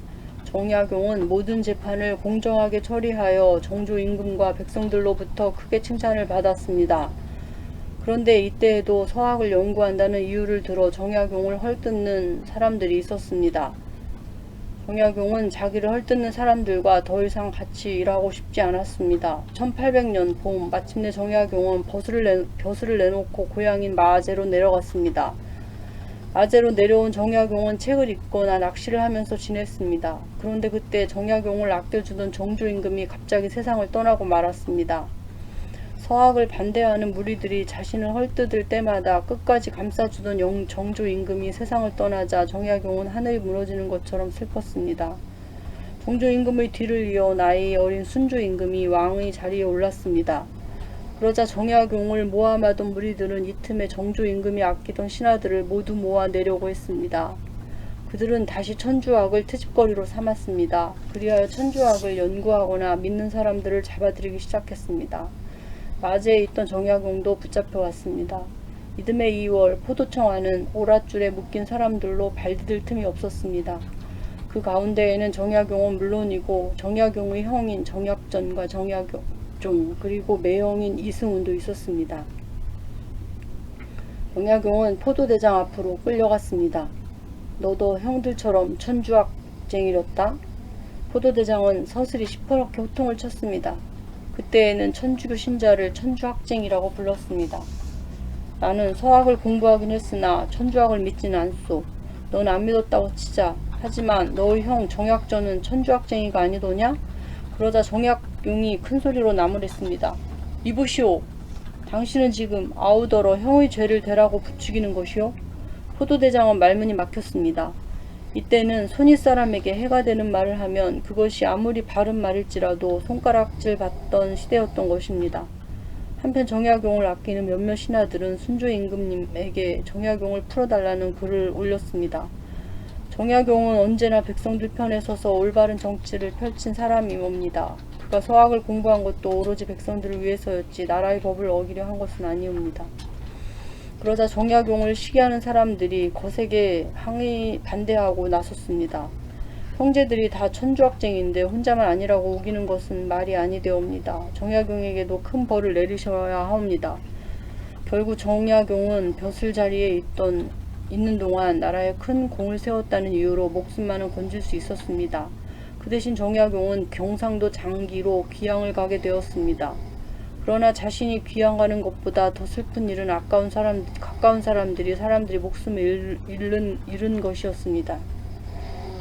정약용은 모든 재판을 공정하게 처리하여 정조 임금과 백성들로부터 크게 칭찬을 받았습니다. 그런데 이때에도 서학을 연구한다는 이유를 들어 정약용을 헐뜯는 사람들이 있었습니다. 정약용은 자기를 헐뜯는 사람들과 더 이상 같이 일하고 싶지 않았습니다. 1800년 봄 마침내 정약용은 벼슬을 내놓고 고향인 마제로 내려갔습니다. 마제로 내려온 정약용은 책을 읽거나 낚시를 하면서 지냈습니다. 그런데 그때 정약용을 아껴주던 정조 임금이 갑자기 세상을 떠나고 말았습니다. 서학을 반대하는 무리들이 자신을 헐뜯을 때마다 끝까지 감싸주던 정조 임금이 세상을 떠나자 정약용은 하늘이 무너지는 것처럼 슬펐습니다. 정조 임금의 뒤를 이어 나이 어린 순조 임금이 왕의 자리에 올랐습니다. 그러자 정약용을 모함하던 무리들은 이 틈에 정조 임금이 아끼던 신하들을 모두 모아내려고 했습니다. 그들은 다시 천주학을 트집거리로 삼았습니다. 그리하여 천주학을 연구하거나 믿는 사람들을 잡아들이기 시작했습니다. 마제에 있던 정약용도 붙잡혀왔습니다. 이듬해 2월 포도청 안은 오랏줄에 묶인 사람들로 발디딜 틈이 없었습니다. 그 가운데에는 정약용은 물론이고 정약용의 형인 정약전과 정약종 그리고 매형인 이승훈도 있었습니다. 정약용은 포도대장 앞으로 끌려갔습니다. 너도 형들처럼 천주학쟁이렸다? 포도대장은 서슬이 시퍼렇게 호통을 쳤습니다. 그때에는 천주교 신자를 천주학쟁이라고 불렀습니다. 나는 서학을 공부하긴 했으나 천주학을 믿지는 않소. 넌 안 믿었다고 치자. 하지만 너의 형 정약전은 천주학쟁이가 아니더냐? 그러자 정약용이 큰소리로 나무랬습니다. 이보시오. 당신은 지금 아우더러 형의 죄를 대라고 부추기는 것이오? 포도대장은 말문이 막혔습니다. 이때는 손윗사람에게 해가 되는 말을 하면 그것이 아무리 바른 말일지라도 손가락질 받던 시대였던 것입니다. 한편 정약용을 아끼는 몇몇 신하들은 순조 임금님에게 정약용을 풀어달라는 글을 올렸습니다. 정약용은 언제나 백성들 편에 서서 올바른 정치를 펼친 사람이옵니다. 그가 서학을 공부한 것도 오로지 백성들을 위해서였지 나라의 법을 어기려 한 것은 아니옵니다. 그러자 정약용을 시기하는 사람들이 거세게 반대하고 나섰습니다. 형제들이 다 천주학쟁인데 혼자만 아니라고 우기는 것은 말이 아니되옵니다. 정약용에게도 큰 벌을 내리셔야 하옵니다. 결국 정약용은 벼슬 자리에 있는 동안 나라에 큰 공을 세웠다는 이유로 목숨만은 건질 수 있었습니다. 그 대신 정약용은 경상도 장기로 귀향을 가게 되었습니다. 그러나 자신이 귀향 가는 것보다 더 슬픈 일은 가까운 사람들이 목숨을 잃은 것이었습니다.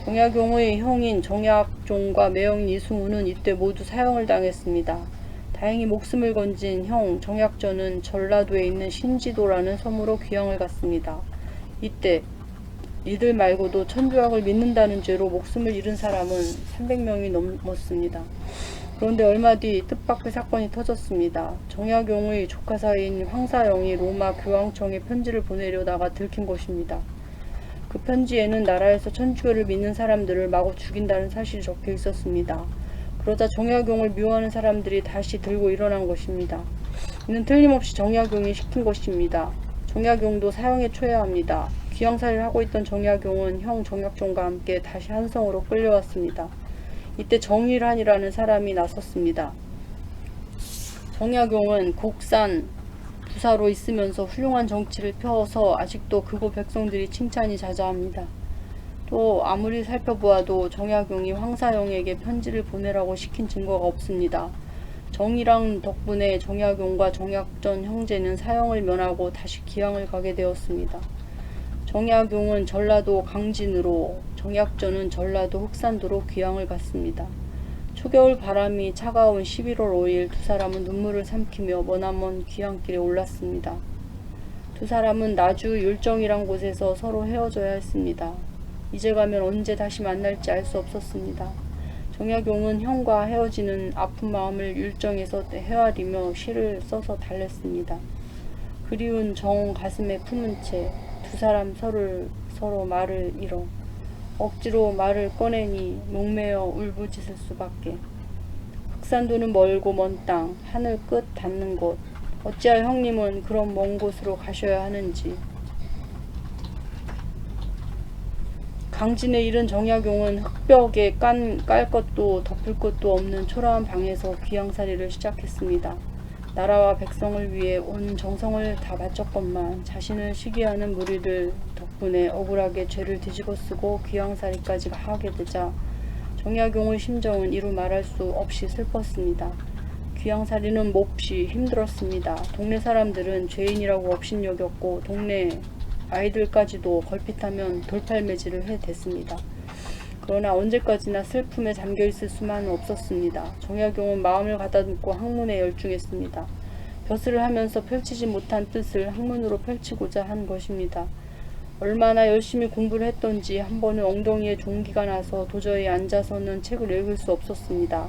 정약용의 형인 정약종과 매형인 이승우는 이때 모두 사형을 당했습니다. 다행히 목숨을 건진 형 정약전은 전라도에 있는 신지도라는 섬으로 귀향을 갔습니다. 이때 이들 말고도 천주학을 믿는다는 죄로 목숨을 잃은 사람은 300명이 넘었습니다. 그런데 얼마 뒤 뜻밖의 사건이 터졌습니다. 정약용의 조카 사이인 황사영이 로마 교황청에 편지를 보내려다가 들킨 것입니다. 그 편지에는 나라에서 천주교를 믿는 사람들을 마구 죽인다는 사실이 적혀 있었습니다. 그러자 정약용을 미워하는 사람들이 다시 들고 일어난 것입니다. 이는 틀림없이 정약용이 시킨 것입니다. 정약용도 사형에 처해야 합니다. 귀양살이를 하고 있던 정약용은 형 정약종과 함께 다시 한성으로 끌려왔습니다. 이때 정일환이라는 사람이 나섰습니다. 정약용은 곡산 부사로 있으면서 훌륭한 정치를 펴서 아직도 그곳 백성들이 칭찬이 자자합니다. 또 아무리 살펴보아도 정약용이 황사영에게 편지를 보내라고 시킨 증거가 없습니다. 정일환 덕분에 정약용과 정약전 형제는 사형을 면하고 다시 귀향을 가게 되었습니다. 정약용은 전라도 강진으로, 정약전은 전라도 흑산도로 귀향을 갔습니다. 초겨울 바람이 차가운 11월 5일 두 사람은 눈물을 삼키며 머나먼 귀향길에 올랐습니다. 두 사람은 나주 율정이란 곳에서 서로 헤어져야 했습니다. 이제 가면 언제 다시 만날지 알 수 없었습니다. 정약용은 형과 헤어지는 아픈 마음을 율정에서 헤아리며 시를 써서 달랬습니다. 그리운 정 가슴에 품은 채 두 사람 서로 말을 잃어 억지로 말을 꺼내니 목매어 울부짖을 수밖에. 흑산도는 멀고 먼 땅, 하늘 끝 닿는 곳. 어찌하여 형님은 그런 먼 곳으로 가셔야 하는지. 강진에 이른 정약용은 흙벽에 깔 것도 덮을 것도 없는 초라한 방에서 귀양살이를 시작했습니다. 나라와 백성을 위해 온 정성을 다 바쳤건만 자신을 시기하는 무리들 덕분에 억울하게 죄를 뒤집어 쓰고 귀양살이까지 하게 되자 정약용의 심정은 이루 말할 수 없이 슬펐습니다. 귀양살이는 몹시 힘들었습니다. 동네 사람들은 죄인이라고 업신여겼고 동네 아이들까지도 걸핏하면 돌팔매질을 해댔습니다. 그러나 언제까지나 슬픔에 잠겨있을 수만은 없었습니다. 정약용은 마음을 가다듬고 학문에 열중했습니다. 벼슬을 하면서 펼치지 못한 뜻을 학문으로 펼치고자 한 것입니다. 얼마나 열심히 공부를 했던지 한 번은 엉덩이에 종기가 나서 도저히 앉아서는 책을 읽을 수 없었습니다.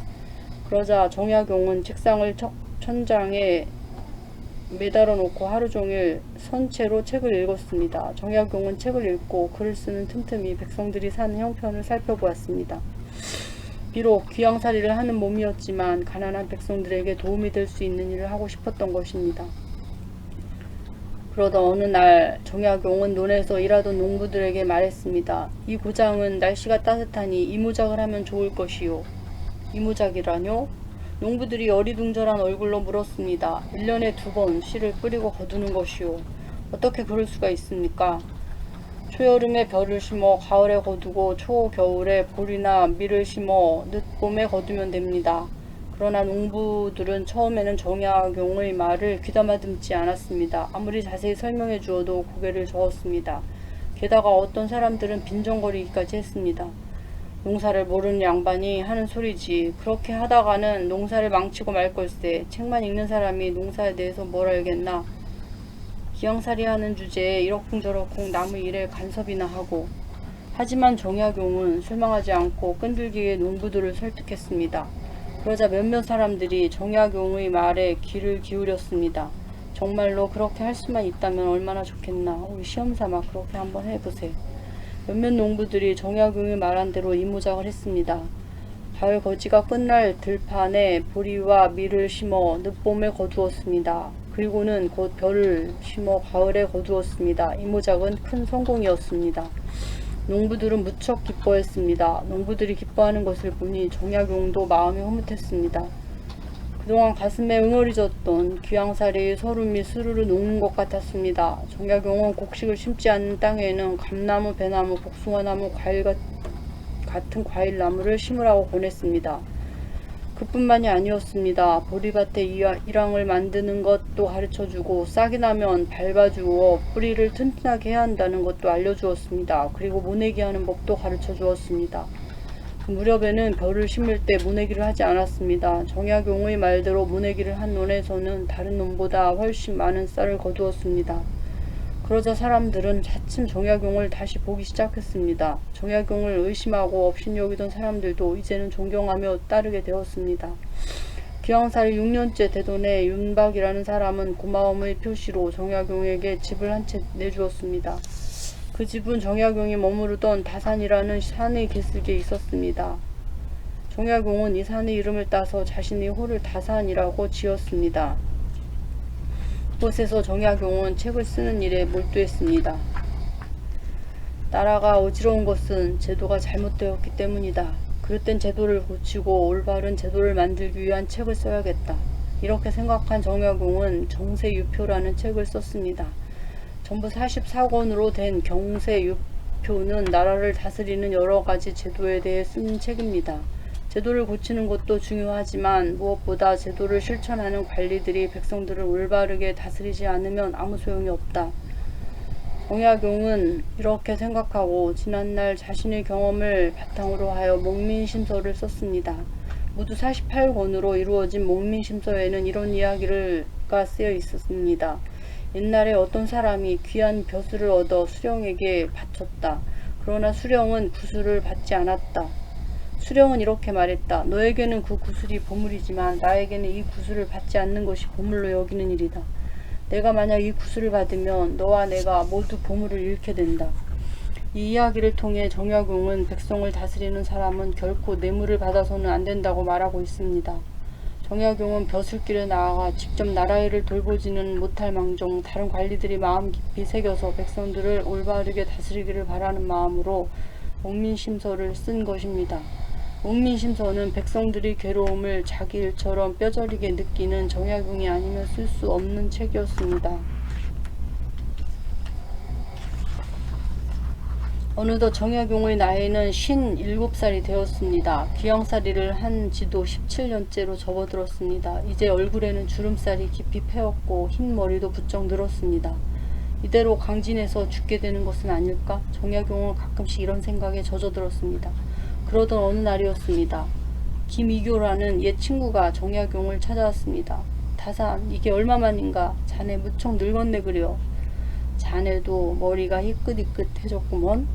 그러자 정약용은 책상을 천장에 매달아 놓고 하루 종일 선체로 책을 읽었습니다. 정약용은 책을 읽고 글을 쓰는 틈틈이 백성들이 사는 형편을 살펴보았습니다. 비록 귀양살이를 하는 몸이었지만 가난한 백성들에게 도움이 될 수 있는 일을 하고 싶었던 것입니다. 그러던 어느 날 정약용은 논에서 일하던 농부들에게 말했습니다. 이 고장은 날씨가 따뜻하니 이무작을 하면 좋을 것이요. 이무작이라뇨? 농부들이 어리둥절한 얼굴로 물었습니다. 1년에 2번 씨를 뿌리고 거두는 것이요. 어떻게 그럴 수가 있습니까? 초여름에 벼를 심어 가을에 거두고 초겨울에 보리나 밀을 심어 늦봄에 거두면 됩니다. 그러나 농부들은 처음에는 정약용의 말을 귀담아 듣지 않았습니다. 아무리 자세히 설명해 주어도 고개를 저었습니다. 게다가 어떤 사람들은 빈정거리기까지 했습니다. 농사를 모르는 양반이 하는 소리지. 그렇게 하다가는 농사를 망치고 말 걸세. 책만 읽는 사람이 농사에 대해서 뭘 알겠나. 기양살이 하는 주제에 이러쿵저러쿵 남의 일에 간섭이나 하고. 하지만 정약용은 실망하지 않고 끈질기게 농부들을 설득했습니다. 그러자 몇몇 사람들이 정약용의 말에 귀를 기울였습니다. 정말로 그렇게 할 수만 있다면 얼마나 좋겠나. 우리 시험삼아 그렇게 한번 해보세요. 몇몇 농부들이 정약용이 말한 대로 이무작을 했습니다. 가을 거지가 끝날 들판에 보리와 밀을 심어 늦봄에 거두었습니다. 그리고는 곧 벼를 심어 가을에 거두었습니다. 이무작은 큰 성공이었습니다. 농부들은 무척 기뻐했습니다. 농부들이 기뻐하는 것을 보니 정약용도 마음이 흐뭇했습니다. 그동안 가슴에 응어리졌던 귀양살이의 설움이 스르르 녹는 것 같았습니다. 정약용은 곡식을 심지 않는 땅에는 감나무, 배나무, 복숭아나무, 과일 같은 과일나무를 심으라고 권했습니다. 그뿐만이 아니었습니다. 보리밭에 이랑을 만드는 것도 가르쳐주고 싹이 나면 밟아주어 뿌리를 튼튼하게 해야 한다는 것도 알려주었습니다. 그리고 모내기 하는 법도 가르쳐주었습니다. 그 무렵에는 벼를 심을 때 모내기를 하지 않았습니다. 정약용의 말대로 모내기를 한 논에서는 다른 논보다 훨씬 많은 쌀을 거두었습니다. 그러자 사람들은 차츰 정약용을 다시 보기 시작했습니다. 정약용을 의심하고 업신여기던 사람들도 이제는 존경하며 따르게 되었습니다. 귀양살이 6년째 되던 해 윤박이라는 사람은 고마움의 표시로 정약용에게 집을 한 채 내주었습니다. 그 집은 정약용이 머무르던 다산이라는 산의 개슬기에 있었습니다. 정약용은 이 산의 이름을 따서 자신의 호를 다산이라고 지었습니다. 그곳에서 정약용은 책을 쓰는 일에 몰두했습니다. 나라가 어지러운 것은 제도가 잘못되었기 때문이다. 그릇된 제도를 고치고 올바른 제도를 만들기 위한 책을 써야겠다. 이렇게 생각한 정약용은 정세유표라는 책을 썼습니다. 전부 44권으로 된 경세유표는 나라를 다스리는 여러가지 제도에 대해 쓴 책입니다. 제도를 고치는 것도 중요하지만 무엇보다 제도를 실천하는 관리들이 백성들을 올바르게 다스리지 않으면 아무 소용이 없다. 정약용은 이렇게 생각하고 지난날 자신의 경험을 바탕으로 하여 목민심서를 썼습니다. 모두 48권으로 이루어진 목민심서에는 이런 이야기가 쓰여 있었습니다. 옛날에 어떤 사람이 귀한 벼슬을 얻어 수령에게 바쳤다. 그러나 수령은 구슬을 받지 않았다. 수령은 이렇게 말했다. 너에게는 그 구슬이 보물이지만 나에게는 이 구슬을 받지 않는 것이 보물로 여기는 일이다. 내가 만약 이 구슬을 받으면 너와 내가 모두 보물을 잃게 된다. 이 이야기를 통해 정약용은 백성을 다스리는 사람은 결코 뇌물을 받아서는 안 된다고 말하고 있습니다. 정약용은 벼슬길에 나아가 직접 나라 일을 돌보지는 못할 망정 다른 관리들이 마음 깊이 새겨서 백성들을 올바르게 다스리기를 바라는 마음으로 목민심서를 쓴 것입니다. 목민심서는 백성들이 괴로움을 자기 일처럼 뼈저리게 느끼는 정약용이 아니면 쓸 수 없는 책이었습니다. 어느덧 정약용의 나이는 57살이 되었습니다. 귀양살이를 한 지도 17년째로 접어들었습니다. 이제 얼굴에는 주름살이 깊이 패었고 흰 머리도 부쩍 늘었습니다. 이대로 강진해서 죽게 되는 것은 아닐까? 정약용은 가끔씩 이런 생각에 젖어들었습니다. 그러던 어느 날이었습니다. 김이교라는 옛 친구가 정약용을 찾아왔습니다. 다산, 이게 얼마만인가? 자네 무척 늙었네 그려. 자네도 머리가 희끗희끗해졌구먼.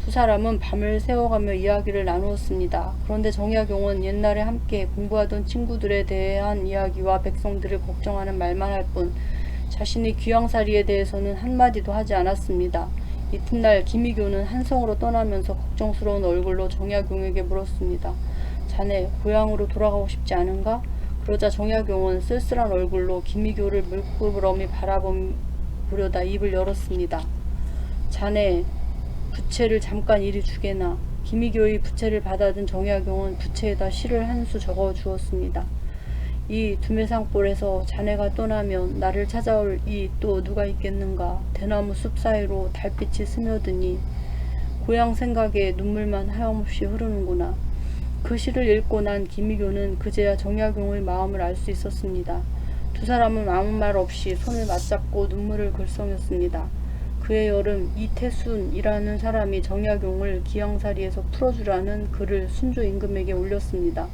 두 사람은 밤을 새워가며 이야기를 나누었습니다. 그런데 정약용은 옛날에 함께 공부하던 친구들에 대한 이야기와 백성들을 걱정하는 말만 할 뿐 자신의 귀양살이에 대해서는 한마디도 하지 않았습니다. 이튿날 김이교는 한성으로 떠나면서 걱정스러운 얼굴로 정약용에게 물었습니다. 자네 고향으로 돌아가고 싶지 않은가? 그러자 정약용은 쓸쓸한 얼굴로 김이교를 물끄러미 바라보려다 입을 열었습니다. 자네 부채를 잠깐 이리 주게나. 김이교의 부채를 받아든 정약용은 부채에다 시를 한 수 적어 주었습니다. 이 두매산골에서 자네가 떠나면 나를 찾아올 이 또 누가 있겠는가. 대나무 숲 사이로 달빛이 스며드니 고향 생각에 눈물만 하염없이 흐르는구나. 그 시를 읽고 난 김이교는 그제야 정약용의 마음을 알 수 있었습니다. 두 사람은 아무 말 없이 손을 맞잡고 눈물을 글썽였습니다. 그해 여름 이태순이라는 사람이 정약용을 귀양살이에서 풀어주라는 글을 순조 임금에게 올렸습니다.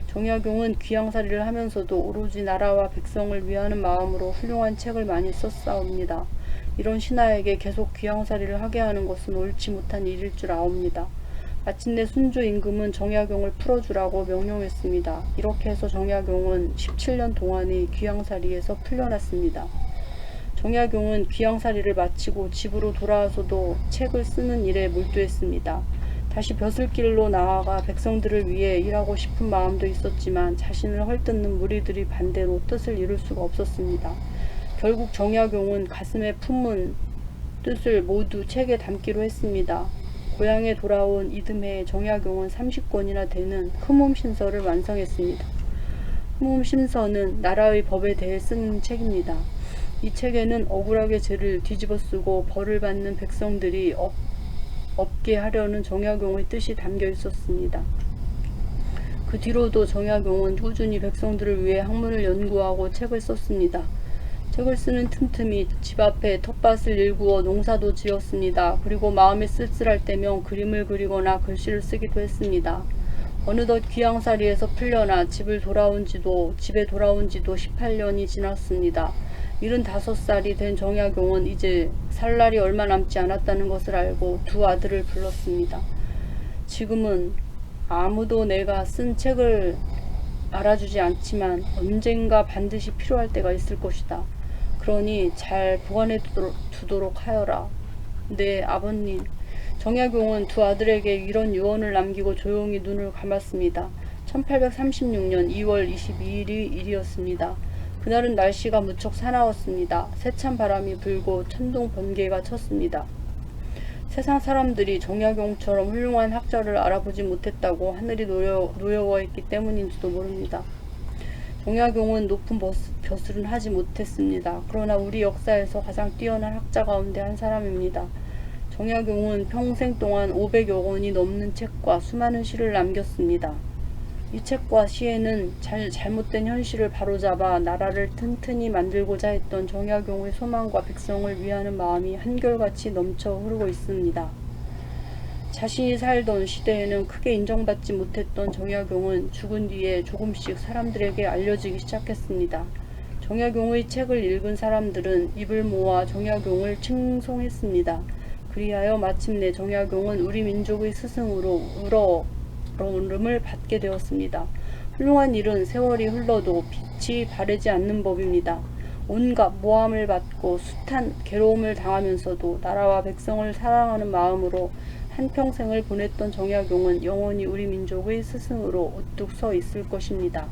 정약용은 귀양살이를 하면서도 오로지 나라와 백성을 위하는 마음으로 훌륭한 책을 많이 썼사옵니다. 이런 신하에게 계속 귀양살이를 하게 하는 것은 옳지 못한 일일 줄 아옵니다. 마침내 순조 임금은 정약용을 풀어주라고 명령했습니다. 이렇게 해서 정약용은 17년 동안의 귀양살이에서 풀려났습니다. 정약용은 귀양살이를 마치고 집으로 돌아와서도 책을 쓰는 일에 몰두했습니다. 다시 벼슬길로 나아가 백성들을 위해 일하고 싶은 마음도 있었지만 자신을 헐뜯는 무리들이 반대로 뜻을 이룰 수가 없었습니다. 결국 정약용은 가슴에 품은 뜻을 모두 책에 담기로 했습니다. 고향에 돌아온 이듬해 정약용은 30권이나 되는 흠음신서를 완성했습니다. 흠음신서는 나라의 법에 대해 쓴 책입니다. 이 책에는 억울하게 죄를 뒤집어쓰고 벌을 받는 백성들이 없게 하려는 정약용의 뜻이 담겨 있었습니다. 그 뒤로도 정약용은 꾸준히 백성들을 위해 학문을 연구하고 책을 썼습니다. 책을 쓰는 틈틈이 집 앞에 텃밭을 일구어 농사도 지었습니다. 그리고 마음이 쓸쓸할 때면 그림을 그리거나 글씨를 쓰기도 했습니다. 어느덧 귀양살이에서 풀려나 집에 돌아온 지도 18년이 지났습니다. 75살이 된 정약용은 이제 살 날이 얼마 남지 않았다는 것을 알고 두 아들을 불렀습니다. 지금은 아무도 내가 쓴 책을 알아주지 않지만 언젠가 반드시 필요할 때가 있을 것이다. 그러니 잘 보관해 두도록 하여라. 네, 아버님. 정약용은 두 아들에게 이런 유언을 남기고 조용히 눈을 감았습니다. 1836년 2월 22일이 일이었습니다. 그날은 날씨가 무척 사나웠습니다. 세찬 바람이 불고 천둥 번개가 쳤습니다. 세상 사람들이 정약용처럼 훌륭한 학자를 알아보지 못했다고 하늘이 노여워했기 때문인지도 모릅니다. 정약용은 높은 벼슬은 하지 못했습니다. 그러나 우리 역사에서 가장 뛰어난 학자 가운데 한 사람입니다. 정약용은 평생 동안 500여 권이 넘는 책과 수많은 시를 남겼습니다. 이 책과 시에는 잘못된 현실을 바로잡아 나라를 튼튼히 만들고자 했던 정약용의 소망과 백성을 위하는 마음이 한결같이 넘쳐 흐르고 있습니다. 자신이 살던 시대에는 크게 인정받지 못했던 정약용은 죽은 뒤에 조금씩 사람들에게 알려지기 시작했습니다. 정약용의 책을 읽은 사람들은 입을 모아 정약용을 칭송했습니다. 그리하여 마침내 정약용은 우리 민족의 스승으로 우러름을 받게 되었습니다. 훌륭한 일은 세월이 흘러도 빛이 바래지 않는 법입니다. 온갖 모함을 받고 숱한 괴로움을 당하면서도 나라와 백성을 사랑하는 마음으로 한평생을 보냈던 정약용은 영원히 우리 민족의 스승으로 우뚝 서 있을 것입니다.